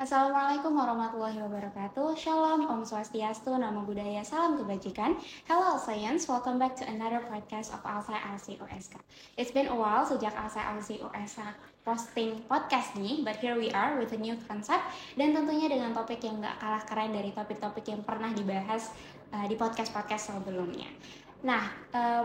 Assalamualaikum warahmatullahi wabarakatuh. Shalom, Om Swastiastu, Namo Buddhaya, Salam Kebajikan. Hello Alsayans, welcome back to another podcast of Alsay LC USK. It's been a while sejak Alsay LC USK posting podcast nih, but here we are with a new concept dan tentunya dengan topik yang gak kalah keren dari topik-topik yang pernah dibahas di podcast-podcast sebelumnya. Nah,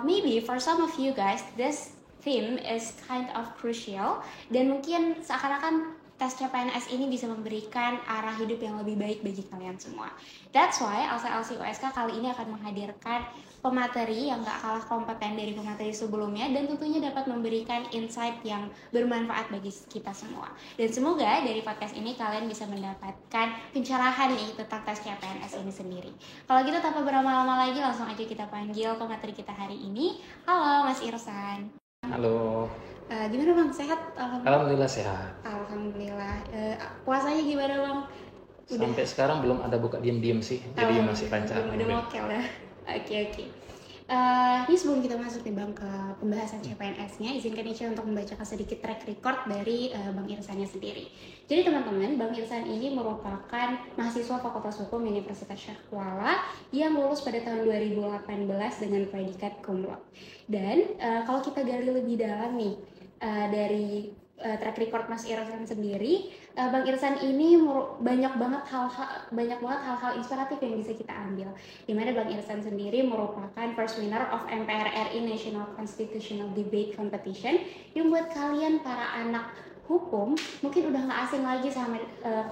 maybe for some of you guys, this theme is kind of crucial dan mungkin seakan-akan tes CPNS ini bisa memberikan arah hidup yang lebih baik bagi kalian semua. That's why LC USK kali ini akan menghadirkan pemateri yang gak kalah kompeten dari pemateri sebelumnya dan tentunya dapat memberikan insight yang bermanfaat bagi kita semua. Dan semoga dari podcast ini kalian bisa mendapatkan pencerahan nih tentang tes CPNS ini sendiri. Kalau gitu tanpa berlama-lama lagi langsung aja kita panggil pemateri kita hari ini. Halo Mas Irsan. Halo. Gimana Bang? Sehat? Alhamdulillah sehat. Alhamdulillah. Puasanya gimana Bang? Sampai sekarang belum ada buka diam-diam sih, jadi masih lancar. Udah mokel ya. Oke. Ini sebelum kita masuk nih Bang ke pembahasan CPNS-nya, izinkan Ica untuk membacakan sedikit track record dari Bang Irsannya sendiri. Jadi teman-teman, Bang Irsan ini merupakan mahasiswa Fakultas Hukum Universitas Syekh Kuala yang lulus pada tahun 2018 dengan predikat cum laude. Dan kalau kita gali lebih dalam nih dari track record Mas Irsan sendiri, Bang Irsan ini banyak banget hal-hal inspiratif yang bisa kita ambil. Dimana Bang Irsan sendiri merupakan first winner of MPR RI National Constitutional Debate Competition yang buat kalian para anak hukum mungkin udah nggak asing lagi sama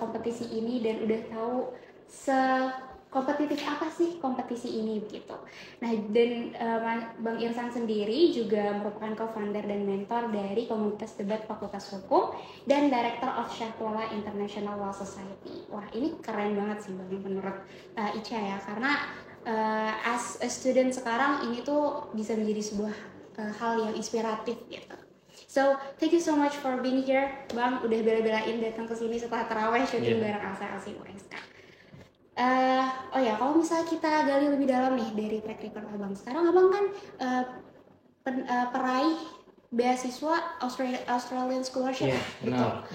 kompetisi ini dan udah tahu kompetitif apa sih kompetisi ini gitu. Nah, dan Bang Irsan sendiri juga merupakan co-founder dan mentor dari komunitas debat Fakultas Hukum dan Director of Syekh Kuala International Law Society. Wah, ini keren banget sih Bang menurut Ica ya, karena as a student sekarang ini tuh bisa menjadi sebuah hal yang inspiratif gitu. So, thank you so much for being here, Bang. Udah bela-belain datang ke sini setelah taraweh syuting bareng LC USK. Kalau misalnya kita gali lebih dalam nih dari track record Abang. Sekarang Abang kan peraih beasiswa Australian Scholarship. Iya, benar.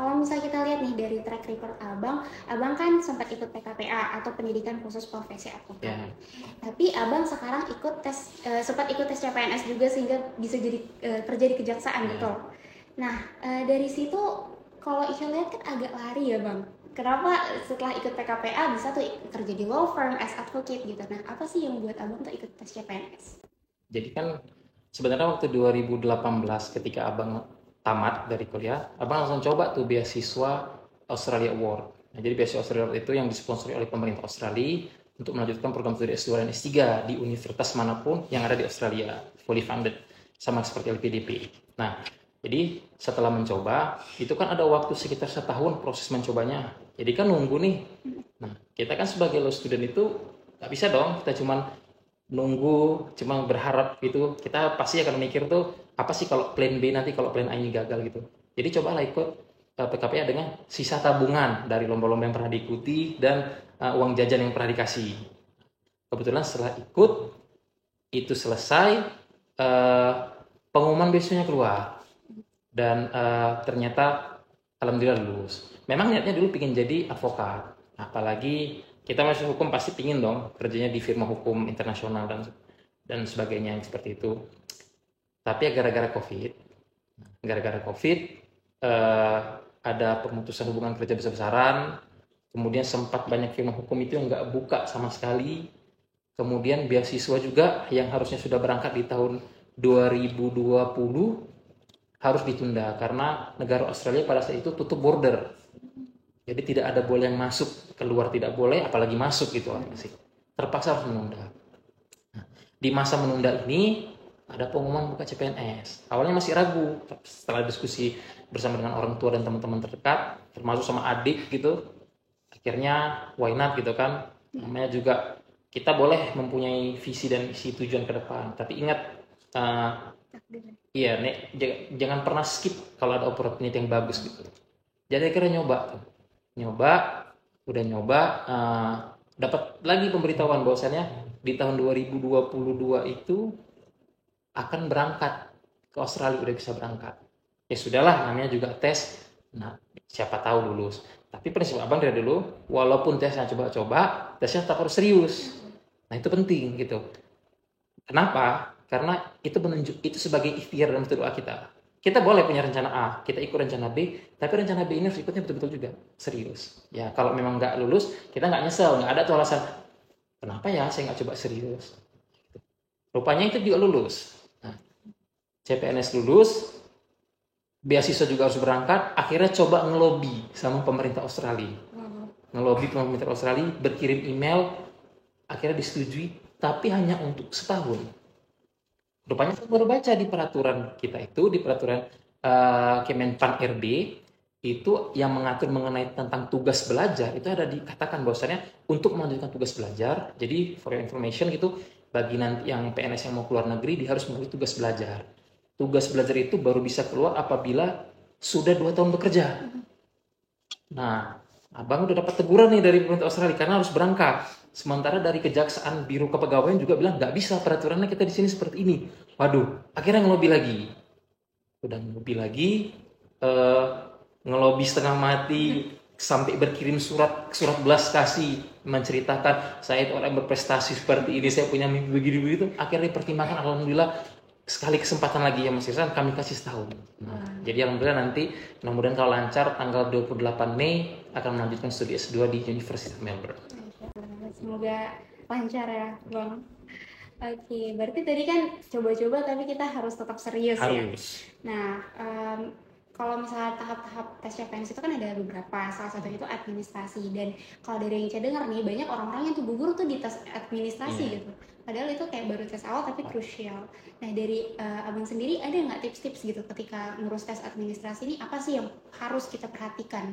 Kalau misalnya kita lihat nih dari track record Abang kan sempat ikut PKPA atau pendidikan khusus profesi advokat. Yeah. Tapi Abang sekarang sempat ikut tes CPNS juga sehingga bisa jadi kerja di kejaksaan gitu. Nah, dari situ kalau Ica lihat kan agak lari ya Bang. Kenapa setelah ikut PKPA bisa tuh kerja di law firm as advocate gitu? Nah, apa sih yang buat Abang tuh ikut tes CPNS? Jadi kan sebenarnya waktu 2018 ketika Abang tamat dari kuliah, Abang langsung coba tuh beasiswa Australia Award. Nah, jadi beasiswa Australia Award itu yang disponsori oleh pemerintah Australia untuk melanjutkan program studi S2 dan S3 di universitas manapun yang ada di Australia, fully funded, sama seperti LPDP. Nah, jadi setelah mencoba, itu kan ada waktu sekitar setahun proses mencobanya. Jadi kan nunggu nih. Nah, kita kan sebagai law student itu nggak bisa dong, kita cuma nunggu, cuma berharap gitu. Kita pasti akan mikir tuh, apa sih kalau plan B nanti kalau plan A ini gagal gitu. Jadi cobalah ikut PKPA dengan sisa tabungan dari lomba-lomba yang pernah diikuti dan uang jajan yang pernah dikasih. Kebetulan setelah ikut, itu selesai, pengumuman beasiswanya keluar. Dan ternyata alhamdulillah lulus. Memang niatnya dulu pingin jadi advokat, apalagi kita masuk hukum pasti pingin dong kerjanya di firma hukum internasional dan sebagainya seperti itu. Tapi gara-gara COVID ada pemutusan hubungan kerja besar-besaran, kemudian sempat banyak firma hukum itu yang nggak buka sama sekali, kemudian beasiswa juga yang harusnya sudah berangkat di tahun 2020 harus ditunda karena negara Australia pada saat itu tutup border. Jadi tidak ada boleh yang masuk, keluar tidak boleh, apalagi masuk gitu sih. Terpaksa harus menunda. Nah, di masa menunda ini ada pengumuman buka CPNS. Awalnya masih ragu, setelah diskusi bersama dengan orang tua dan teman-teman terdekat, termasuk sama adik gitu. Akhirnya why not gitu kan. Namanya juga kita boleh mempunyai visi dan isi tujuan ke depan. Tapi ingat iya, jangan pernah skip kalau ada opportunity yang bagus gitu. Jadi akhirnya nyoba, dapat lagi pemberitahuan bahwasannya di tahun 2022 itu akan berangkat ke Australia, udah bisa berangkat. Ya sudahlah, namanya juga tes. Nah, siapa tahu lulus. Tapi prinsip abang dari dulu, walaupun tesnya coba-coba, tesnya tetap harus serius. Nah itu penting gitu. Kenapa? Karena itu sebagai ikhtiar dalam doa kita. Kita boleh punya rencana A, kita ikut rencana B, tapi rencana B ini harus ikutnya betul-betul juga serius. Ya kalau memang nggak lulus, kita nggak nyesel, nggak ada tuh alasan kenapa ya saya nggak coba serius. Rupanya itu juga lulus. Nah, CPNS lulus, beasiswa juga harus berangkat, akhirnya coba ngelobi sama pemerintah Australia. Ngelobi pemerintah Australia, berkirim email, akhirnya disetujui, tapi hanya untuk setahun. Rupanya saya baru baca di peraturan kita itu, di peraturan Kemenpan RB, itu yang mengatur mengenai tentang tugas belajar, itu ada dikatakan bahwasannya untuk melanjutkan tugas belajar, jadi for your information gitu, bagi nanti yang PNS yang mau keluar negeri, dia harus memiliki tugas belajar. Tugas belajar itu baru bisa keluar apabila sudah 2 tahun bekerja. Nah, abang udah dapat teguran nih dari pemerintah Australia karena harus berangkat. Sementara dari Kejaksaan Biro Kepegawaian juga bilang nggak bisa, peraturannya kita di sini seperti ini. Waduh, akhirnya ngelobi lagi. Udah ngelobi lagi, ngelobi setengah mati, sampai berkirim surat belas kasih menceritakan saya itu orang berprestasi seperti ini, saya punya mimpi begini begitu. Akhirnya dipertimbangkan, alhamdulillah sekali kesempatan lagi ya Mas Irsan, kami kasih setahun. Nah, jadi alhamdulillah nanti mudah-mudahan kalau lancar tanggal 28 Mei akan melanjutkan studi S2 di University of Melbourne. Semoga lancar ya Bang. Oke, berarti tadi kan coba-coba tapi kita harus tetap serius ya. Nah, kalau misalnya tahap-tahap tes CPNS itu kan ada beberapa, salah satu itu administrasi, dan kalau dari yang saya dengar nih banyak orang-orang yang tuh gugur tuh di tes administrasi gitu. Padahal itu kayak baru tes awal tapi krusial. Nah dari abang sendiri ada nggak tips-tips gitu ketika ngurus tes administrasi ini, apa sih yang harus kita perhatikan?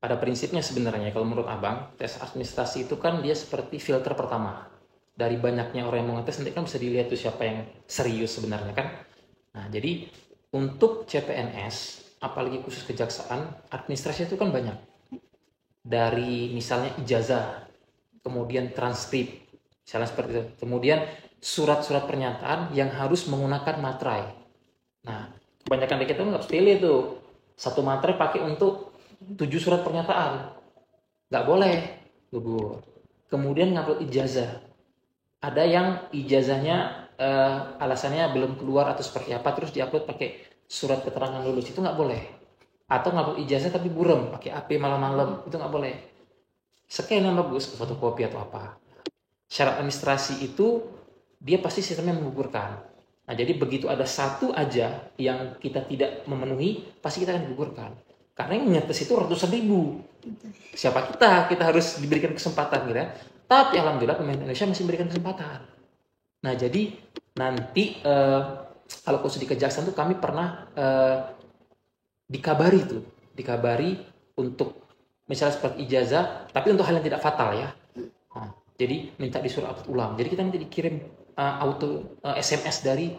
Pada prinsipnya sebenarnya kalau menurut abang, tes administrasi itu kan dia seperti filter pertama. Dari banyaknya orang yang mau ngetes nanti kan bisa dilihat tuh siapa yang serius sebenarnya kan. Nah jadi untuk CPNS, apalagi khusus kejaksaan, administrasi itu kan banyak. Dari misalnya ijazah, kemudian transkrip, misalnya seperti itu. Kemudian surat-surat pernyataan yang harus menggunakan materai. Nah, kebanyakan dari kita nggak pilih tuh. Satu materai pakai untuk 7 surat pernyataan. Nggak boleh, gugur. Kemudian ngupload ijazah. Ada yang ijazahnya alasannya belum keluar atau seperti apa, terus diupload pakai surat keterangan lulus, itu nggak boleh. Atau ngupload ijazah tapi buram, pakai AP malam-malam, itu nggak boleh. Scan yang bagus, fotokopi atau apa. Syarat administrasi itu dia pasti sistemnya menggugurkan. Nah jadi begitu ada satu aja yang kita tidak memenuhi, pasti kita akan gugurkan. Karena yang ngetes itu ratusan ribu. Siapa kita harus diberikan kesempatan gitu ya. Tapi alhamdulillah pemerintah Indonesia masih memberikan kesempatan. Nah jadi nanti kalau khusus di kejaksaan tuh kami pernah dikabari untuk misalnya seperti ijazah, tapi untuk hal yang tidak fatal ya. Nah, jadi minta disuruh upload ulang. Jadi kita nanti dikirim SMS dari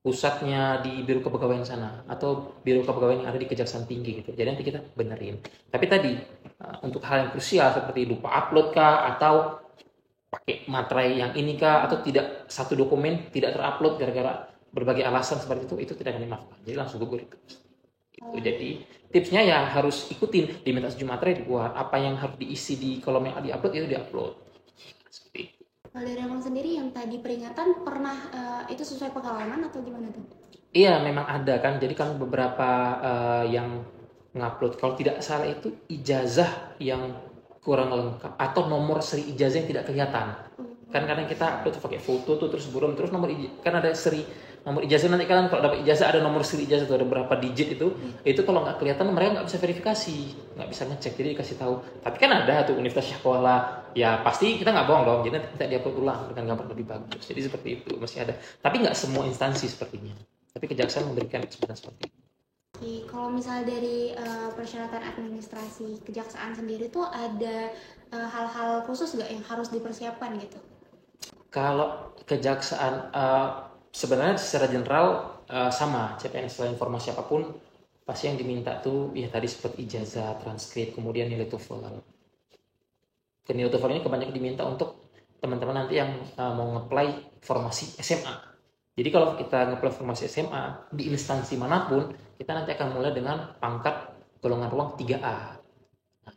pusatnya di Biro Kepegawaian sana atau Biro Kepegawaian yang ada di Kejaksaan Tinggi gitu. Jadi nanti kita benerin. Tapi tadi untuk hal yang krusial seperti lupa upload kah atau pakai materai yang ini kah atau tidak satu dokumen tidak terupload gara-gara berbagai alasan seperti itu tidak akan dimaafkan. Jadi langsung gugur itu. Jadi tipsnya ya harus ikutin, diminta 7 materai dibuat, apa yang harus diisi di kolom yang diupload itu diupload. Seperti itu. Kalau dari abang sendiri yang tadi peringatan pernah itu sesuai pengalaman atau gimana tuh? Iya memang ada kan, jadi kan beberapa yang ngupload, kalau tidak salah itu ijazah yang kurang lengkap atau nomor seri ijazah yang tidak kelihatan. Kan kadang kita upload pakai foto tuh terus buram, terus nomor kan ada seri nomor ijazah, nanti kan kalau dapat ijazah ada nomor seri ijazah tuh ada berapa digit itu kalau nggak kelihatan mereka nggak bisa verifikasi, nggak bisa ngecek, jadi dikasih tahu. Tapi kan ada tuh Universitas Syahkuala, ya pasti kita nggak bohong dong, jadi nanti kita diupload ulang dengan gambar lebih bagus. Jadi seperti itu masih ada, tapi nggak semua instansi sepertinya. Tapi kejaksaan memberikan kesempatan seperti itu. Oke, kalau misalnya dari persyaratan administrasi kejaksaan sendiri tuh ada hal-hal khusus nggak yang harus dipersiapkan gitu? Kalau kejaksaan sebenarnya secara general sama CPNS, selain informasi apapun pasti yang diminta tuh ya tadi seperti ijazah, transkrip, kemudian nilai TOEFL. Nilai TOEFL ini kebanyakan diminta untuk teman-teman nanti yang mau nge-apply formasi SMA. Jadi kalau kita nge-apply formasi SMA di instansi manapun, kita nanti akan mulai dengan pangkat golongan ruang 3A.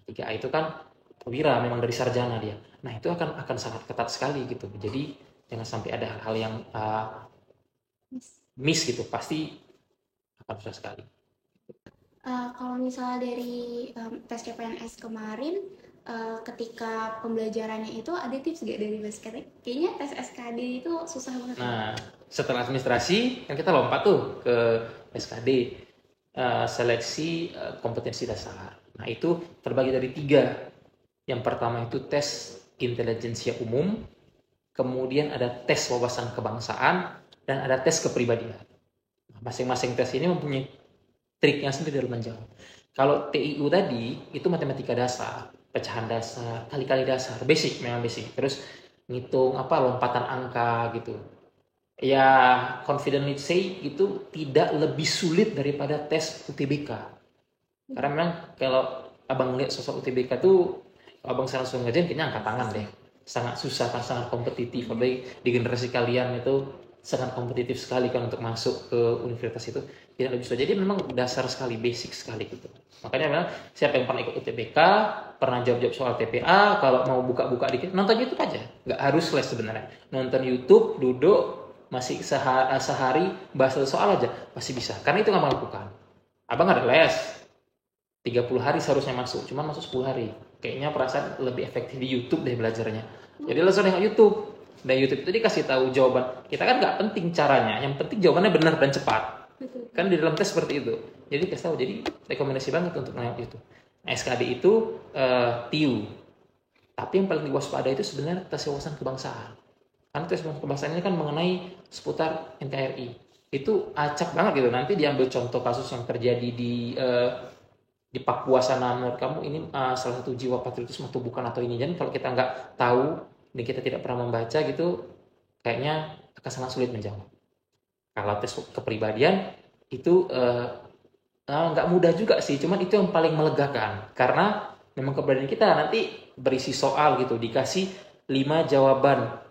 3A itu kan perwira, memang dari sarjana dia. Nah itu akan sangat ketat sekali gitu. Jadi jangan sampai ada hal-hal yang miss gitu, pasti akan susah sekali. Kalau misalnya dari tes CPNS kemarin, ketika pembelajarannya itu ada tips gak dari Mas Kare? Kayaknya tes SKD itu susah banget. Nah, setelah administrasi kan kita lompat tuh ke SKD, seleksi kompetensi dasar. Nah itu terbagi dari 3. Yang pertama itu tes intelijensia umum, kemudian ada tes wawasan kebangsaan, dan ada tes kepribadian. Nah, masing-masing tes ini mempunyai triknya sendiri dalam menjawab. Kalau TIU tadi itu matematika dasar, pecahan dasar, kali-kali dasar, basic, memang basic. Terus ngitung lompatan angka gitu. Ya confidently say itu tidak lebih sulit daripada tes UTBK. Karena memang kalau abang lihat sosok UTBK tuh, abang langsung ngajarin kayaknya angkat tangan deh. Sangat susah kan, sangat kompetitif. Apalagi di generasi kalian itu sangat kompetitif sekali kan untuk masuk ke universitas itu, tidak lebih susah. Jadi memang dasar sekali, basic sekali gitu. Makanya memang siapa yang pernah ikut UTBK, pernah jawab-jawab soal TPA, kalau mau buka-buka dikit, nonton YouTube aja. Nggak harus les sebenarnya. Nonton YouTube, duduk, masih sehari bahas satu soal aja, pasti bisa. Karena itu nggak mau lakukan. Abang ada les, 30 hari seharusnya masuk, cuman masuk 10 hari. Kayaknya perasaan lebih efektif di YouTube deh belajarnya. Jadi langsung nengok YouTube. Dan YouTube itu dikasih tahu jawaban. Kita kan nggak penting caranya, yang penting jawabannya benar dan cepat. Kan di dalam tes seperti itu. Jadi kasih tahu. Jadi rekomendasi banget untuk nengok YouTube. Nah, SKD itu TIU. Tapi yang paling diwaspadai itu sebenarnya tes wawasan kebangsaan. Karena tes wawasan kebangsaan ini kan mengenai seputar NKRI. Itu acak banget gitu. Nanti diambil contoh kasus yang terjadi di Papua sana, menurut kamu ini salah satu jiwa patriotisme atau bukan atau ini. Jadi kalau kita nggak tahu dan kita tidak pernah membaca gitu, kayaknya akan sangat sulit menjawab. Kalau tes kepribadian itu nggak mudah juga sih, cuman itu yang paling melegakan karena memang kepribadian kita nanti berisi soal gitu, dikasih 5 jawaban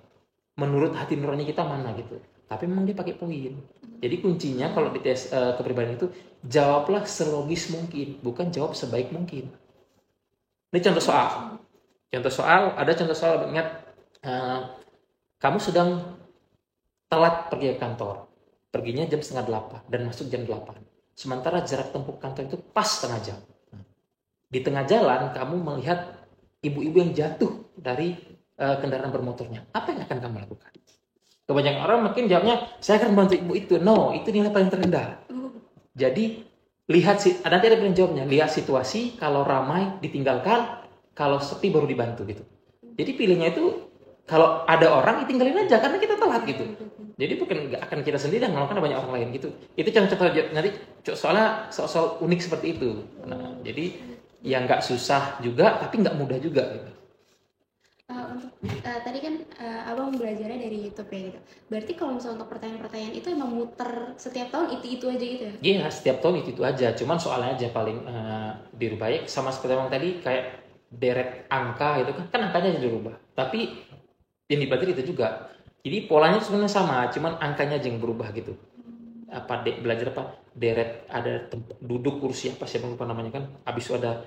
menurut hati nurani kita mana gitu. Tapi memang dia pakai poin. Jadi kuncinya kalau di tes kepribadian itu, jawablah selogis mungkin, bukan jawab sebaik mungkin. Ini contoh soal. Ada contoh soal, ingat, kamu sedang telat pergi ke kantor. Perginya jam 7:30 dan masuk jam 8. Sementara jarak tempuh kantor itu pas setengah jam. Di tengah jalan, kamu melihat ibu-ibu yang jatuh dari kendaraan bermotornya. Apa yang akan kamu lakukan? Kebanyakan orang mungkin jawabnya, saya akan membantu ibu itu. No, itu nilai paling terendah. Jadi, lihat nanti ada pilihan jawabnya. Lihat situasi, kalau ramai ditinggalkan, kalau sepi baru dibantu gitu. Jadi pilihnya itu, kalau ada orang, tinggalin aja, karena kita telat gitu. Jadi bukan nggak akan kita sendiri yang melakukan, banyak orang lain gitu. Itu contoh nanti soalnya soal unik seperti itu. Nah, jadi yang nggak susah juga, tapi nggak mudah juga gitu. Tadi kan abang belajarnya dari YouTube ya gitu. Berarti kalau misalnya untuk pertanyaan-pertanyaan itu emang muter setiap tahun itu aja gitu ya? Iya, setiap tahun itu aja. Cuman soalnya aja paling dirubah ya. Sama seperti yang tadi kayak deret angka itu kan angkanya aja dirubah. Tapi yang dipelajari itu juga. Jadi polanya sebenarnya sama, cuman angkanya aja yang berubah gitu. Belajar deret, ada duduk kursi apa sih, lupa namanya kan. Habis itu ada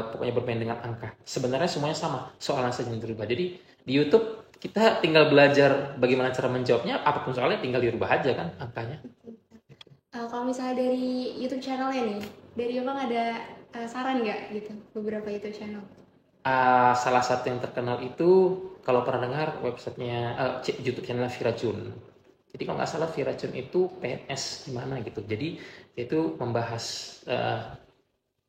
pokoknya bermain dengan angka. Sebenarnya semuanya sama, soalnya saja yang berubah. Jadi di YouTube kita tinggal belajar bagaimana cara menjawabnya, apapun soalnya tinggal dirubah aja kan angkanya. Kalau misalnya dari YouTube channelnya nih, dari abang ada saran nggak gitu beberapa YouTube channel? Salah satu yang terkenal itu, kalau pernah dengar websitenya, YouTube channel Virajun. Jadi kalau nggak salah Virajun itu PNS gimana gitu. Jadi itu membahas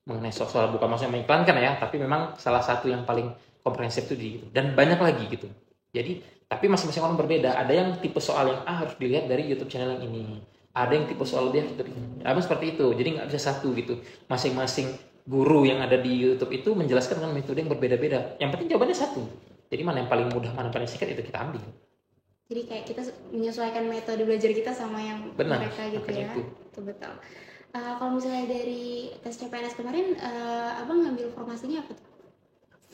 mengenai soal, bukan maksudnya mengiklankan ya, tapi memang salah satu yang paling komprehensif itu gitu. Dan banyak lagi gitu. Jadi tapi masing-masing orang berbeda. Ada yang tipe soal yang harus dilihat dari YouTube channel yang ini. Ada yang tipe soal dia gitu. Seperti itu. Jadi nggak bisa satu gitu. Masing-masing guru yang ada di YouTube itu menjelaskan dengan metode yang berbeda-beda. Yang penting jawabannya satu. Jadi mana yang paling mudah, mana yang paling singkat, itu kita ambil. Jadi kayak kita menyesuaikan metode belajar kita sama yang mereka gitu ya. Itu betul. Kalau misalnya dari tes CPNS kemarin, abang ngambil formasinya apa tuh?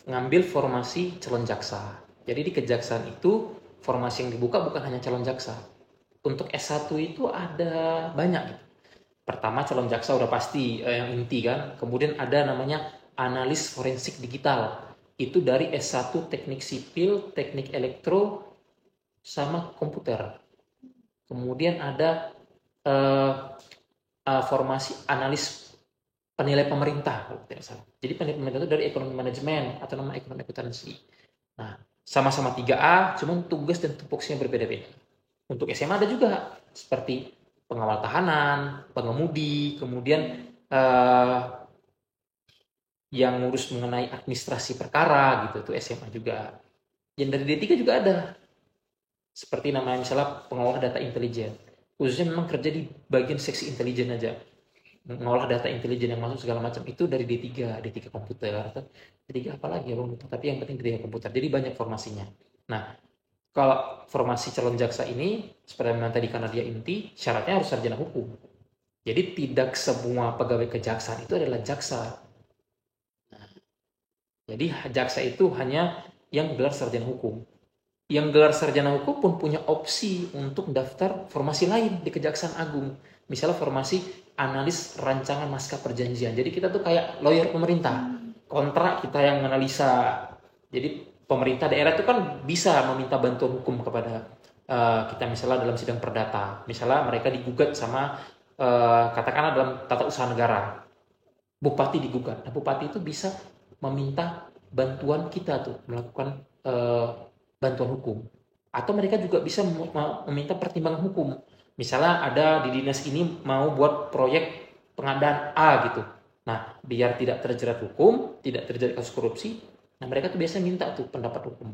Ngambil formasi calon jaksa. Jadi di kejaksaan itu formasi yang dibuka bukan hanya calon jaksa. Untuk S1 itu ada banyak gitu. Pertama calon jaksa udah pasti yang inti kan. Kemudian ada namanya analis forensik digital. Itu dari S1 teknik sipil, teknik elektro, sama komputer. Kemudian ada formasi analis penilai pemerintah kalau tidak salah. Jadi penilai pemerintah itu dari ekonomi manajemen atau nama ekonomi akuntansi. Nah, sama-sama 3A, cuman tugas dan tupoksinya berbeda-beda. Untuk SMA ada juga seperti pengawal tahanan, pengemudi, kemudian yang ngurus mengenai administrasi perkara gitu, itu SMA juga. Yang dari D3 juga ada. Seperti namanya misalnya pengolah data intelijen. Khususnya memang kerja di bagian seksi intelijen aja. Mengolah data intelijen yang masuk segala macam itu dari D3 komputer atau D3 apa lagi ya Bang, tapi yang penting D3 komputer. Jadi banyak formasinya. Nah, kalau formasi calon jaksa ini seperti yang tadi karena dia inti, syaratnya harus sarjana hukum. Jadi tidak semua pegawai kejaksaan itu adalah jaksa. Nah, jadi jaksa itu hanya yang gelar sarjana hukum. Yang gelar sarjana hukum pun punya opsi untuk daftar formasi lain di Kejaksaan Agung. Misalnya formasi analis rancangan naskah perjanjian. Jadi kita tuh kayak lawyer pemerintah. Kontrak kita yang analisa. Jadi pemerintah daerah itu kan bisa meminta bantuan hukum kepada kita misalnya dalam sidang perdata. Misalnya mereka digugat sama katakanlah dalam tata usaha negara. Bupati digugat. Nah, bupati itu bisa meminta bantuan kita tuh melakukan bantuan hukum. Atau mereka juga bisa meminta pertimbangan hukum. Misalnya ada di dinas ini mau buat proyek pengadaan A gitu. Nah, biar tidak terjerat hukum, tidak terjerat kasus korupsi, nah mereka tuh biasanya minta tuh pendapat hukum.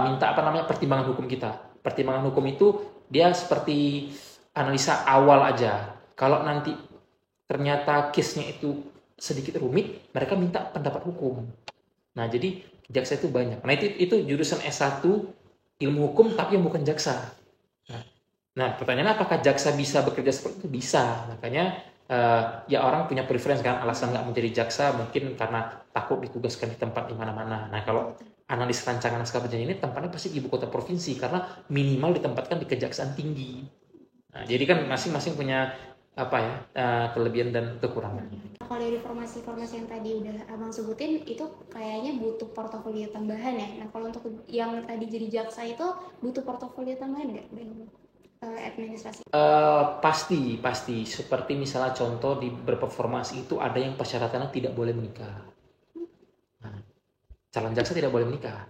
Minta pertimbangan hukum kita. Pertimbangan hukum itu dia seperti analisa awal aja. Kalau nanti ternyata case-nya itu sedikit rumit, mereka minta pendapat hukum. Nah, jadi jaksa itu banyak. Nah, itu jurusan S1 ilmu hukum tapi yang bukan jaksa. Nah, pertanyaannya apakah jaksa bisa bekerja seperti itu? Bisa. Makanya ya orang punya preference kan, alasan nggak menjadi jaksa mungkin karena takut ditugaskan di tempat di mana-mana. Nah, kalau analis rancangan naskah perjanjian ini tempatnya pasti di ibu kota provinsi karena minimal ditempatkan di kejaksaan tinggi. Nah, jadi kan masing-masing punya kelebihan dan kekurangannya. Kalau dari formasi-formasi yang tadi udah Abang sebutin itu kayaknya butuh portofolio tambahan ya. Nah, kalau untuk yang tadi jadi jaksa itu butuh portofolio tambahan nggak dari administrasi? Pasti. Seperti misalnya contoh di beberapa formasi itu ada yang persyaratannya tidak boleh menikah. Nah, calon jaksa tidak boleh menikah.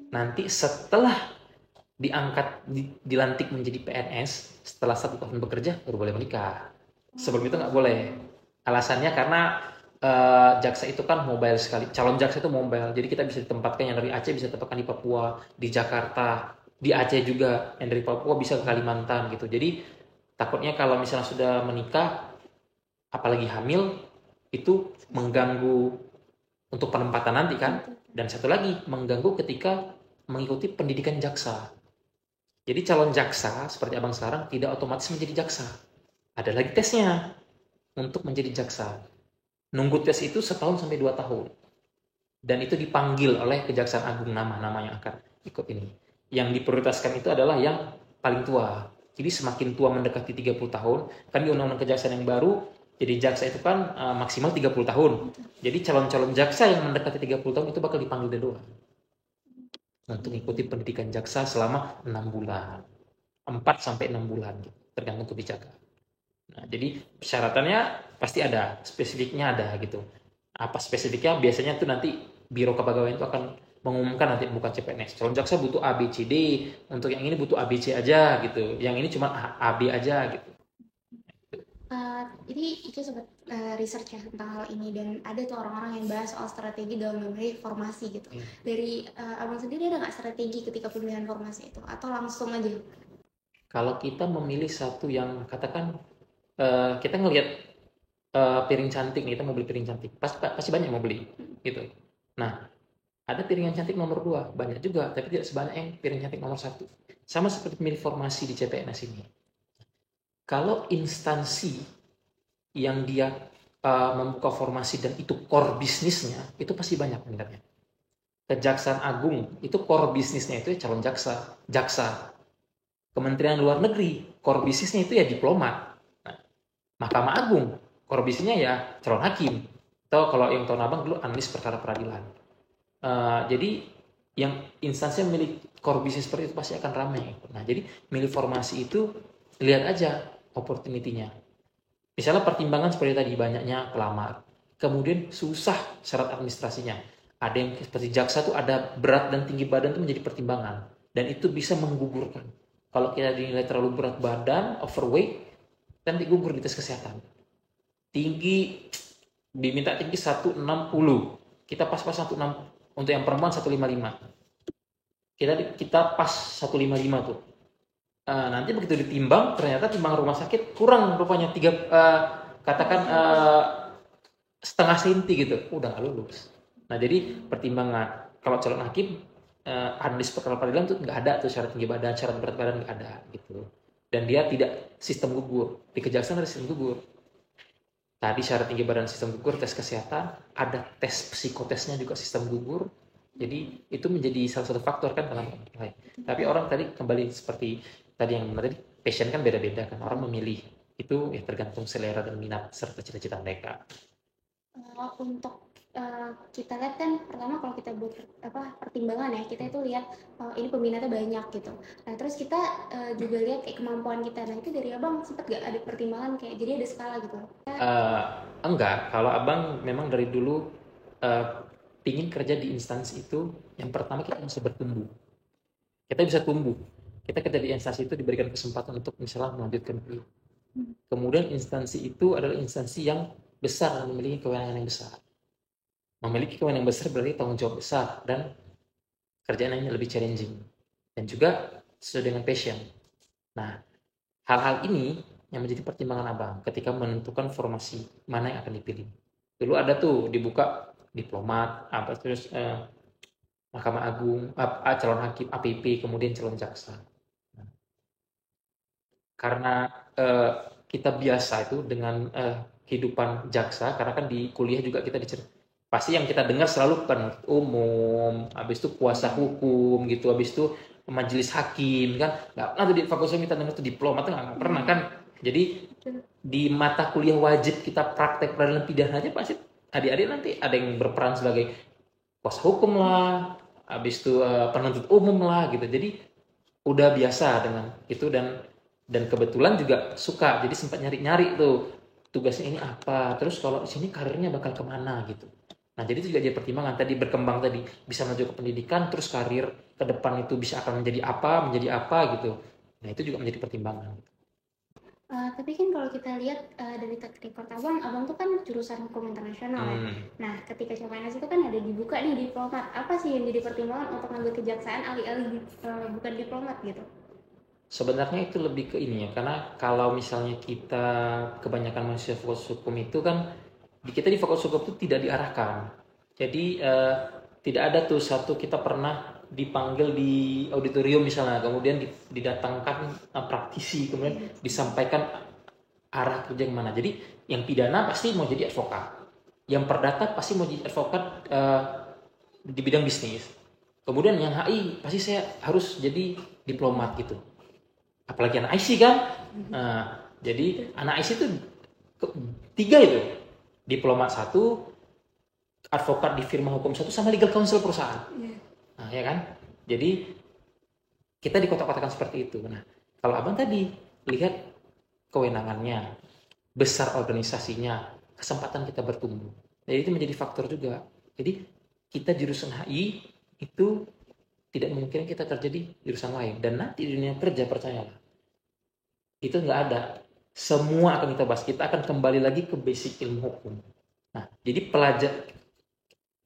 Nanti setelah diangkat, dilantik menjadi PNS, setelah 1 tahun bekerja baru boleh menikah. Sebelum itu nggak boleh. Alasannya karena jaksa itu kan mobile sekali. Calon jaksa itu mobile. Jadi kita bisa ditempatkan yang dari Aceh bisa ditempatkan di Papua, di Jakarta, di Aceh juga. Yang dari Papua bisa ke Kalimantan gitu. Jadi takutnya kalau misalnya sudah menikah, apalagi hamil, itu mengganggu untuk penempatan nanti kan. Dan satu lagi, mengganggu ketika mengikuti pendidikan jaksa. Jadi calon jaksa seperti abang sekarang tidak otomatis menjadi jaksa. Ada lagi tesnya untuk menjadi jaksa. Nunggu tes itu 1 sampai 2 tahun. Dan itu dipanggil oleh Kejaksaan Agung nama-nama yang akan ikut ini. Yang diprioritaskan itu adalah yang paling tua. Jadi semakin tua mendekati 30 tahun, kan di Undang-Undang Kejaksaan yang baru, jadi jaksa itu kan maksimal 30 tahun. Jadi calon-calon jaksa yang mendekati 30 tahun itu bakal dipanggil duluan. Untuk mengikuti pendidikan jaksa selama 6 bulan. 4 sampai 6 bulan, gitu, tergantung kebijakan. Nah, jadi persyaratannya pasti ada, spesifiknya ada gitu. Apa spesifiknya? Biasanya tuh nanti Biro Kepegawaian itu akan mengumumkan nanti bukan CPNS. Calon jaksa butuh A, B, C, D. Untuk yang ini butuh A, B, C aja gitu. Yang ini cuma A, B aja gitu. Ini Ica sempat research ya tentang hal ini dan ada tuh orang-orang yang bahas soal strategi dalam memilih formasi gitu. Dari abang sendiri ada nggak strategi ketika pemilihan formasi itu atau langsung aja? Kalau kita memilih satu yang katakan kita ngelihat piring cantik nih, kita mau beli piring cantik, pasti banyak mau beli gitu. Nah, ada piring yang cantik nomor 2, banyak juga, tapi tidak sebanyak yang piring cantik nomor 1. Sama seperti milih formasi di CPNS ini. Kalau instansi yang dia membuka formasi dan itu core bisnisnya, itu pasti banyak minatnya. Kejaksaan Agung itu core bisnisnya itu ya calon jaksa. Kementerian Luar Negeri core bisnisnya itu ya diplomat. Nah, Mahkamah Agung core bisnisnya ya calon hakim. Atau kalau yang tahun abang dulu analis perkara peradilan. Jadi yang instansi yang milik core bisnis seperti itu pasti akan ramai. Nah, jadi milih formasi itu lihat aja opportunity-nya. Misalnya pertimbangan seperti tadi, banyaknya pelamar. Kemudian susah syarat administrasinya. Ada yang seperti jaksa tuh ada berat dan tinggi badan itu menjadi pertimbangan. Dan itu bisa menggugurkan. Kalau kita dinilai terlalu berat badan, overweight, nanti gugur di tes kesehatan. Tinggi, diminta tinggi 160. Kita pas-pas 16, untuk yang perempuan 155. Kita pas 155 tuh. Nanti begitu ditimbang, ternyata timbang rumah sakit kurang rupanya 3, katakan setengah senti gitu, udah nggak lulus. Nah, jadi pertimbangan kalau calon hakim, analis perkara peradilan tuh nggak ada tuh syarat tinggi badan, syarat berat badan nggak ada gitu. Dan dia tidak sistem gugur. Di kejaksaan ada sistem gugur. Tadi syarat tinggi badan sistem gugur, tes kesehatan, ada tes psikotesnya juga sistem gugur. Jadi itu menjadi salah satu faktor kan dalam lain. Tapi orang tadi kembali seperti tadi yang tadi, passion kan beda-beda kan. Orang memilih itu ya tergantung selera dan minat serta cita-cita mereka. Untuk kita lihat kan pertama kalau kita buat pertimbangan ya, kita itu lihat ini peminatnya banyak gitu. Nah terus kita juga lihat kayak kemampuan kita. Nah itu dari abang sempat gak ada pertimbangan kayak jadi ada skala gitu? Enggak, kalau abang memang dari dulu ingin kerja di instansi itu, yang pertama kita bisa bertumbuh. Kita bisa tumbuh. Kita kerja di instansi itu diberikan kesempatan untuk misalnya melanjutkan kuliah. Kemudian instansi itu adalah instansi yang besar dan memiliki kewenangan yang besar. Memiliki kewenangan yang besar berarti tanggung jawab besar dan kerjaan yang lebih challenging dan juga sesuai dengan passion. Nah, hal-hal ini yang menjadi pertimbangan abang ketika menentukan formasi mana yang akan dipilih. Dulu ada tuh dibuka diplomat, terus Mahkamah Agung, calon hakim APP, kemudian calon jaksa. Nah, karena kita biasa itu dengan kehidupan jaksa, karena kan di kuliah juga kita pasti yang kita dengar selalu penuntut umum, habis itu kuasa hukum gitu, habis itu majelis hakim kan, nggak pernah tuh di fakultas kita dengar tuh diplomat, nggak pernah kan. Jadi di mata kuliah wajib kita praktek peradilan pidana aja pasti adik-adik nanti ada yang berperan sebagai kuasa hukum lah, habis itu penuntut umum lah gitu. Jadi udah biasa dengan itu dan kebetulan juga suka, jadi sempat nyari-nyari tuh tugasnya ini apa, terus kalau di sini karirnya bakal kemana gitu. Nah, jadi itu juga jadi pertimbangan tadi, berkembang tadi, bisa menuju ke pendidikan, terus karir ke depan itu bisa akan menjadi apa gitu. Nah, itu juga menjadi pertimbangan. Tapi kan kalau kita lihat dari track record abang tuh kan jurusan hukum internasional ya. Nah, ketika CPNS itu kan ada dibuka nih diplomat. Apa sih yang jadi pertimbangan untuk ngambil kejaksaan alih-alih bukan diplomat gitu? Sebenarnya itu lebih ke ini ya, karena kalau misalnya kita kebanyakan mahasiswa fakultas hukum itu kan, kita di fakultas hukum itu tidak diarahkan. Jadi tidak ada tuh satu kita pernah dipanggil di auditorium misalnya, kemudian didatangkan praktisi, kemudian disampaikan arah kerja yang mana. Jadi yang pidana pasti mau jadi advokat, yang perdata pasti mau jadi advokat di bidang bisnis. Kemudian yang HI pasti saya harus jadi diplomat gitu. Apalagi anak IC kan. Jadi anak IC itu 3 itu. Diplomat 1, advokat di firma hukum 1, sama legal counsel perusahaan. Nah, ya kan? Jadi kita di kotak-kotakan seperti itu. Nah, kalau abang tadi lihat kewenangannya, besar organisasinya, kesempatan kita bertumbuh. Jadi itu menjadi faktor juga. Jadi kita jurusan HI itu tidak mungkin kita kerja di jurusan lain. Dan nanti di dunia kerja, percayalah, itu nggak ada. Semua akan kita bahas. Kita akan kembali lagi ke basic ilmu hukum. Nah, jadi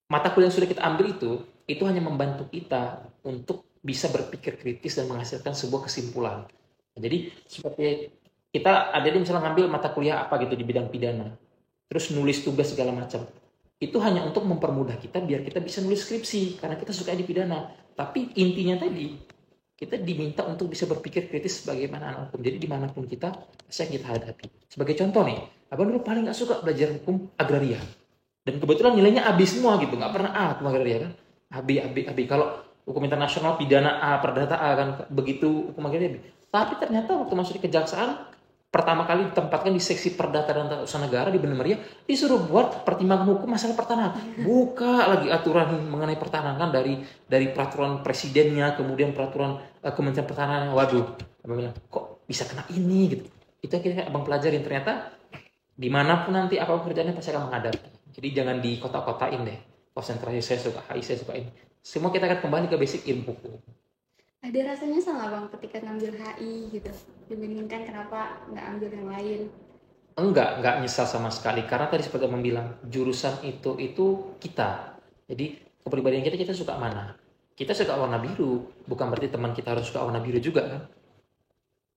mata kuliah yang sudah kita ambil itu hanya membantu kita untuk bisa berpikir kritis dan menghasilkan sebuah kesimpulan. Nah, jadi seperti kita ada misalnya ngambil mata kuliah apa gitu di bidang pidana, terus nulis tugas segala macam. Itu hanya untuk mempermudah kita biar kita bisa nulis skripsi karena kita suka di pidana. Tapi intinya tadi kita diminta untuk bisa berpikir kritis bagaimana anak hukum. Jadi dimanapun kita hadapi. Sebagai contoh nih, abang dulu paling nggak suka belajar hukum agraria. Dan kebetulan nilainya A semua gitu, nggak pernah A hukum agraria kan. AB. Kalau hukum internasional pidana A, perdata A kan, begitu hukum agraria B. Tapi ternyata waktu masuk di kejaksaan, pertama kali ditempatkan di seksi perdata dan tata usaha negara di Banda Maria, disuruh buat pertimbangan hukum masalah pertanahan. Buka lagi aturan mengenai pertanahan dari peraturan presidennya, kemudian peraturan Kementerian Pertanahan. Waduh, abang bilang kok bisa kena ini gitu. Itu akhirnya abang pelajarin, ternyata dimanapun nanti apapun kerjanya pasti akan menghadapi. Jadi jangan di kota-kotain deh. Konsentrasi saya suka HI, saya suka ini. Semua kita akan kembali ke basic ilmu hukum. Ada rasanya sama bang ketika ngambil HI gitu dibandingkan kenapa nggak ambil yang lain? Enggak nyesal sama sekali, karena tadi seperti abang bilang, jurusan itu kita. Jadi kepribadian kita suka mana? Kita suka warna biru, bukan berarti teman kita harus suka warna biru juga kan?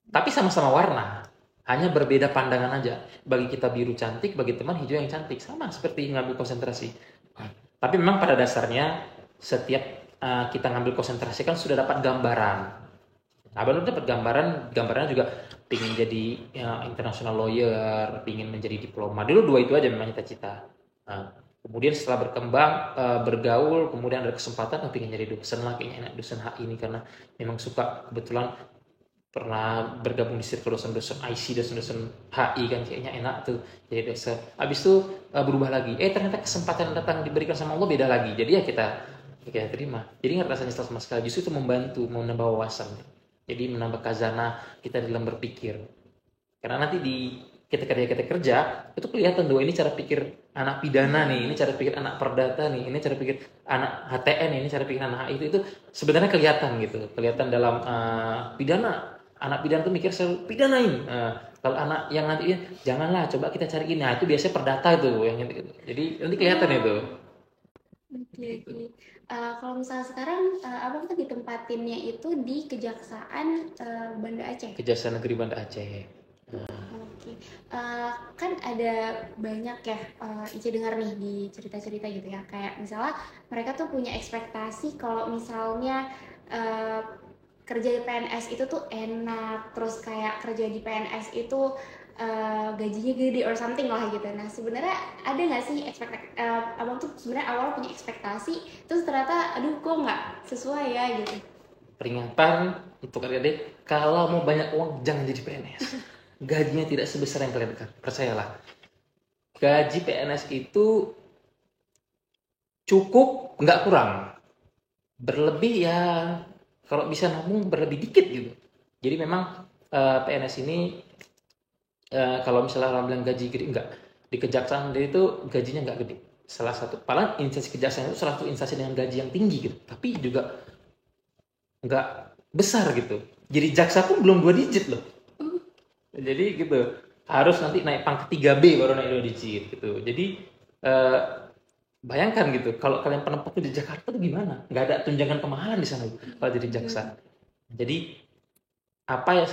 Tapi sama-sama warna, hanya berbeda pandangan aja. Bagi kita biru cantik, bagi teman hijau yang cantik, sama seperti ngambil konsentrasi. Tapi memang pada dasarnya setiap kita ngambil konsentrasi kan sudah dapat gambaran. Abang dapat gambarannya juga pingin jadi international lawyer, pingin menjadi diploma. Dulu dua itu aja memang cita-cita. Kemudian setelah berkembang, bergaul, kemudian ada kesempatan, pingin jadi dosen lah, kayaknya enak dosen HI ini karena memang suka, kebetulan pernah bergabung di circle dosen-dosen IC, dosen-dosen HI kan, kayaknya enak tuh jadi dosen. Habis itu berubah lagi. Ternyata kesempatan datang diberikan sama Allah beda lagi. Jadi ya kita terima. Jadi nggak rasanya nyesel sama sekali. Justru itu membantu, menambah wawasan. Jadi menambah khazanah kita dalam berpikir. Karena nanti kita kerja itu kelihatan tuh, ini cara pikir anak pidana nih, ini cara pikir anak perdata nih, ini cara pikir anak HTN, ini cara pikir anak HI itu sebenarnya kelihatan gitu. Kelihatan dalam pidana. Anak pidana tuh mikir selalu pidanain. Kalau anak yang nanti janganlah, coba kita cari ini. Nah, itu biasanya perdata tuh yang gitu. Jadi nanti kelihatan itu. Oke. Kalau misalnya sekarang abang tuh ditempatinnya itu di Kejaksaan Banda Aceh. Kejaksaan Negeri Banda Aceh. Oke. Kan ada banyak ya Ica dengar nih di cerita-cerita gitu ya, kayak misalnya mereka tuh punya ekspektasi kalau misalnya uh, kerja di PNS itu tuh enak, terus kayak kerja di PNS itu gajinya gede or something lah gitu. Nah sebenarnya ada nggak sih abang tuh sebenarnya awal punya ekspektasi, terus ternyata aduh kok nggak sesuai ya gitu. Peringatan untuk adik-adik, kalau mau banyak uang jangan jadi PNS. Gajinya tidak sebesar yang kalian dengar, percayalah. Gaji PNS itu cukup, nggak kurang. Berlebih ya, kalau bisa nabung berlebih dikit gitu. Jadi memang PNS ini kalau misalnya orang bilang gaji gede, enggak. Di kejaksaan itu gajinya enggak gede. Salah satu, paling instansi kejaksaan itu salah satu instansi dengan gaji yang tinggi gitu. Tapi juga enggak besar gitu. Jadi jaksa pun belum 2 digit loh. Jadi gitu. Harus nanti naik pangkat 3B baru naik 2 digit gitu. Jadi bayangkan gitu, kalau kalian penempatan di Jakarta tuh gimana? Enggak ada tunjangan kemahalan di sana kalau jadi jaksa. Jadi apa ya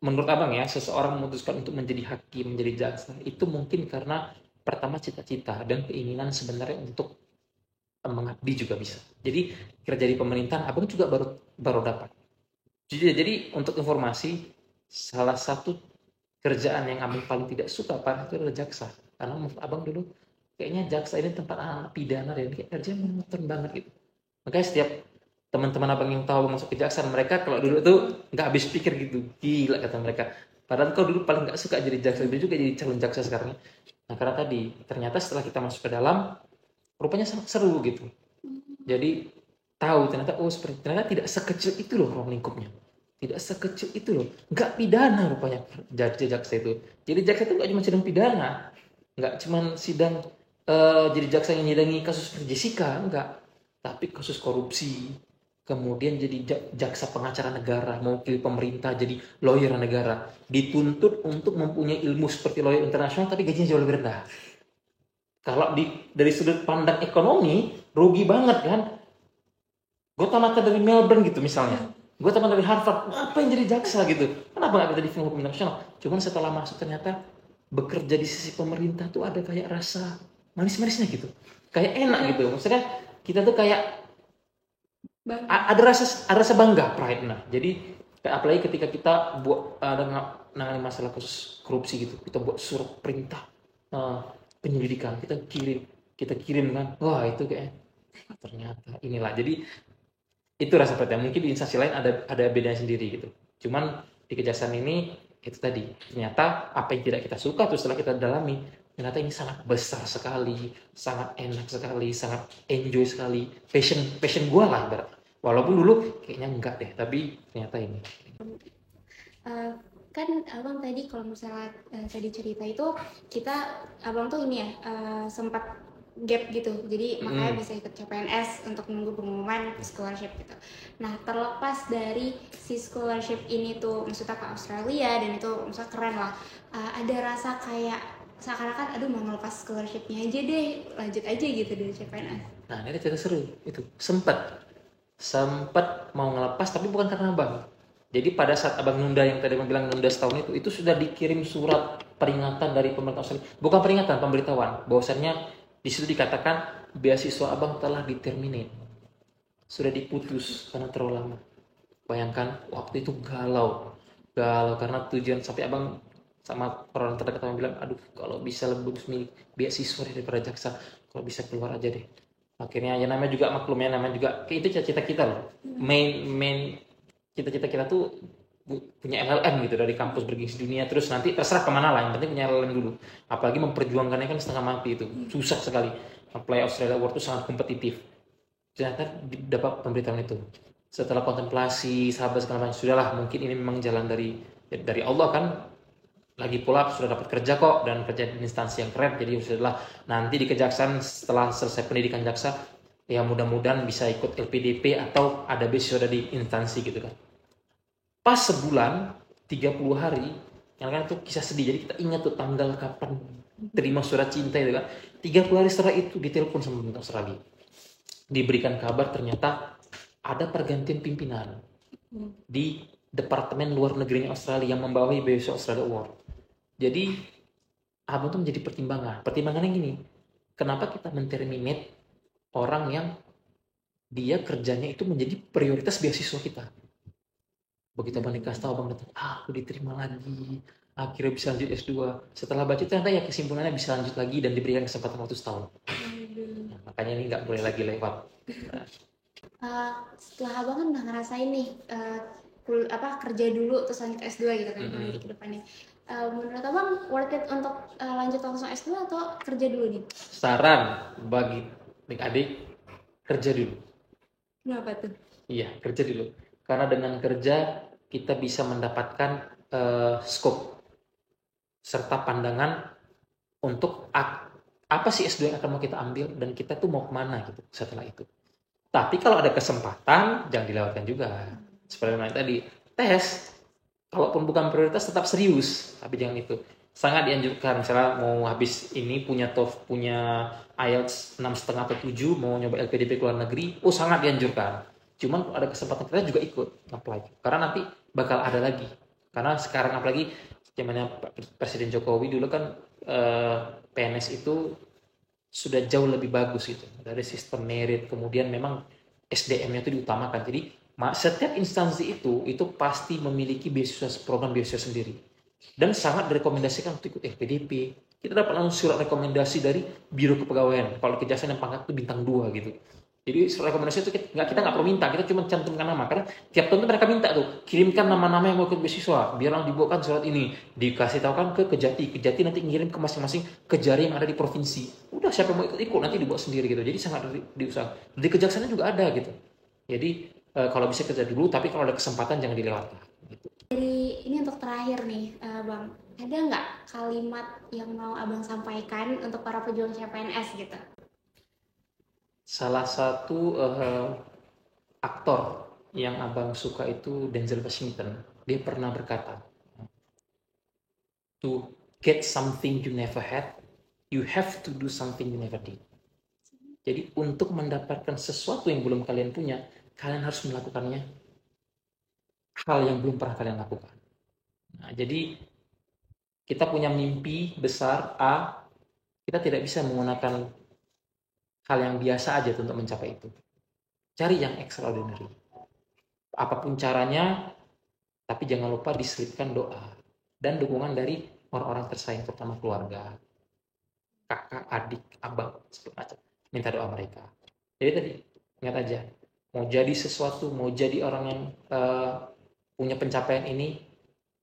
menurut abang ya, seseorang memutuskan untuk menjadi hakim, menjadi jaksa, itu mungkin karena pertama cita-cita dan keinginan sebenarnya untuk mengabdi juga bisa. Jadi kerja di pemerintahan abang juga baru dapat. Jadi untuk informasi, salah satu kerjaan yang abang paling tidak suka parah itu adalah jaksa. Karena menurut abang dulu kayaknya jaksa ini tempat anak pidana dan kayak kerja monoton banget gitu. Makanya setiap teman-teman abang yang tahu masuk kejaksaan, mereka kalau dulu tuh nggak habis pikir gitu, gila kata mereka. Padahal kau dulu paling nggak suka jadi jaksa, dia juga jadi calon jaksa sekarang. Nah karena tadi ternyata setelah kita masuk ke dalam, rupanya sangat seru gitu. Jadi tahu ternyata ternyata tidak sekecil itu loh ruang lingkupnya, tidak sekecil itu loh, nggak pidana rupanya jadi jaksa itu. Jadi jaksa itu nggak cuma sidang pidana, nggak cuma sidang jadi jaksa yang nyidangi kasus Jessica, enggak, tapi kasus korupsi. Kemudian jadi jaksa pengacara negara, mewakili pemerintah, jadi lawyer negara, dituntut untuk mempunyai ilmu seperti lawyer internasional, tapi gajinya jauh lebih rendah. Kalau dari sudut pandang ekonomi, rugi banget kan? Gue tamat dari Melbourne gitu misalnya, gue tamat dari Harvard, apa yang jadi jaksa gitu? Kenapa nggak bisa di hukum internasional? Cuman setelah masuk ternyata bekerja di sisi pemerintah tuh ada kayak rasa manis-manisnya gitu, kayak enak gitu. Maksudnya kita tuh kayak ada rasa bangga, pride. Nah, jadi apalagi ketika kita buat ada nangani masalah kasus korupsi gitu, kita buat surat perintah penyelidikan, kita kirim kan, wah itu kayak ternyata inilah. Jadi itu rasa pride. Mungkin di instansi lain ada bedanya sendiri gitu. Cuman di kejaksaan ini itu tadi, ternyata apa yang tidak kita suka tuh setelah kita dalami, ternyata ini sangat besar sekali, sangat enak sekali, sangat enjoy sekali, passion gue lah ibarat. Walaupun dulu kayaknya enggak deh, tapi ternyata ini. Eh, kan abang tadi kalau misalnya tadi cerita itu kita abang tuh ini ya sempat gap gitu, jadi makanya bisa ikut CPNS untuk menunggu pengumuman scholarship gitu. Nah terlepas dari si scholarship ini tuh maksudnya ke Australia dan itu maksudnya keren lah, ada rasa kayak seakan-akan aduh mau ngelepas scholarshipnya aja deh, lanjut aja gitu dari CPNS. Nah ini cerita seru itu, sempat mau ngelepas tapi bukan karena abang. Jadi pada saat abang nunda yang tadi abang bilang nunda setahun itu sudah dikirim surat peringatan dari pemerintah Australia, bukan peringatan, pemberitahuan bahwasannya di situ dikatakan beasiswa abang telah diterminate, sudah diputus karena terlalu lama. Bayangkan waktu itu galau karena tujuan sampai abang sama orang terdekat abang bilang, aduh kalau bisa lebih beasiswa daripada jaksa, kalau bisa keluar aja deh. Akhirnya ya namanya juga maklum ya, namanya juga kayak itu cita-cita kita loh. Main cita-cita kita tuh punya LLM gitu dari kampus bergengsi dunia, terus nanti terserah kemana lah, yang penting punya LLM dulu. Apalagi memperjuangkannya kan setengah mati itu, susah sekali. Apply Australia Award itu sangat kompetitif. Ternyata dapat pemberitaan itu. Setelah kontemplasi sahabat segala macam, sudahlah mungkin ini memang jalan dari Allah kan. Lagi pula sudah dapat kerja kok dan kerja di instansi yang keren, jadi sudahlah nanti di kejaksaan setelah selesai pendidikan jaksa ya mudah-mudahan bisa ikut LPDP atau ada beasiswa dari instansi gitu kan. Pas sebulan 30 hari yang kan itu kisah sedih, jadi kita ingat tuh tanggal kapan terima surat cinta itu kan. 30 hari setelah itu ditelepon sama pemerintah Australia, diberikan kabar ternyata ada pergantian pimpinan di Departemen Luar Negeri Australia yang membawahi beasiswa Australia Award. Jadi abang tuh menjadi pertimbangan. Pertimbangannya gini, kenapa kita menterminate orang yang dia kerjanya itu menjadi prioritas beasiswa kita. Begitu abang dikasih tahu, abang datang, aku diterima lagi, akhirnya bisa lanjut S2. Setelah baca ternyata ya kesimpulannya bisa lanjut lagi dan diberikan kesempatan waktu setahun. Nah, makanya ini nggak boleh lagi lewat. Setelah abang kan udah ngerasain nih kerja dulu terus lanjut S2 gitu kan di kedepannya. Menurut abang worth it untuk lanjut langsung S2 atau kerja dulu nih? Saran bagi adik-adik, kerja dulu. Kenapa tuh? Iya, kerja dulu. Karena dengan kerja kita bisa mendapatkan scope serta pandangan untuk apa sih S2 yang akan mau kita ambil dan kita tuh mau kemana gitu setelah itu. Tapi kalau ada kesempatan jangan dilewatkan juga. Seperti yang tadi, tes kalaupun bukan prioritas tetap serius, tapi jangan itu. Sangat dianjurkan misalnya mau habis ini punya TOEFL, punya IELTS 6,5 atau 7, mau nyoba LPDP ke luar negeri, sangat dianjurkan. Cuman kalau ada kesempatan kita juga ikut apply. Karena nanti bakal ada lagi. Karena sekarang apalagi zamannya Presiden Jokowi dulu kan PNS itu sudah jauh lebih bagus gitu. Dari sistem merit, kemudian memang SDM-nya itu diutamakan. Jadi setiap instansi itu pasti memiliki program beasiswa sendiri. Dan sangat direkomendasikan untuk ikut FPDP. Kita dapat langsung surat rekomendasi dari Biro Kepegawaian. Kalau kejaksaan yang pangkat itu bintang 2 gitu. Jadi surat rekomendasi itu kita nggak perlu minta, kita cuma cantumkan nama. Karena tiap tahun mereka minta tuh, kirimkan nama-nama yang mau ikut beasiswa, biar dibuatkan surat ini, dikasih tahu kan ke Kejati nanti ngirim ke masing-masing kejari yang ada di provinsi. Udah siapa yang mau ikut nanti dibuat sendiri gitu. Jadi sangat diusahakan. Di kejaksaan juga ada gitu. Jadi kalau bisa kerja dulu, tapi kalau ada kesempatan jangan dilewatkan. Gitu. Jadi ini untuk terakhir nih, Bang, ada nggak kalimat yang mau Abang sampaikan untuk para pejuang CPNS gitu? Salah satu aktor yang abang suka itu Denzel Washington. Dia pernah berkata, to get something you never had, you have to do something you never did. Jadi untuk mendapatkan sesuatu yang belum kalian punya, kalian harus melakukannya hal yang belum pernah kalian lakukan. Nah, jadi kita punya mimpi besar A, kita tidak bisa menggunakan hal yang biasa aja untuk mencapai itu. Cari yang extraordinary. Apapun caranya, tapi jangan lupa diselipkan doa dan dukungan dari orang-orang tersayang, terutama keluarga, kakak, adik, abang, segala macam. Minta doa mereka. Jadi tadi, ingat aja, mau jadi sesuatu, mau jadi orang yang punya pencapaian ini,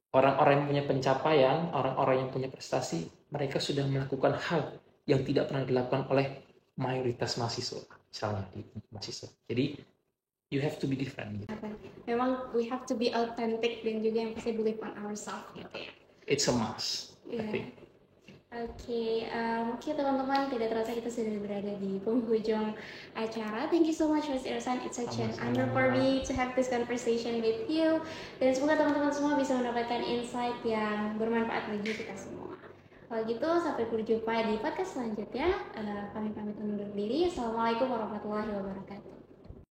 Orang-orang yang punya pencapaian, orang-orang yang punya prestasi, mereka sudah melakukan hal yang tidak pernah dilakukan oleh mayoritas mahasiswa, misalnya di mahasiswa. Jadi you have to be different gitu. Memang we have to be authentic dan juga yang pasti believe on ourselves gitu ya. It's a must, I Yeah. think. Oke, mungkin teman-teman tidak terasa kita sudah berada di penghujung acara. Thank you so much, Mas Irsan. It's such an honor for me to have this conversation with you. Dan semoga teman-teman semua bisa mendapatkan insight yang bermanfaat bagi kita semua. Kalau gitu, sampai berjumpa di podcast selanjutnya. Kami pamit undur diri. Assalamualaikum warahmatullahi wabarakatuh.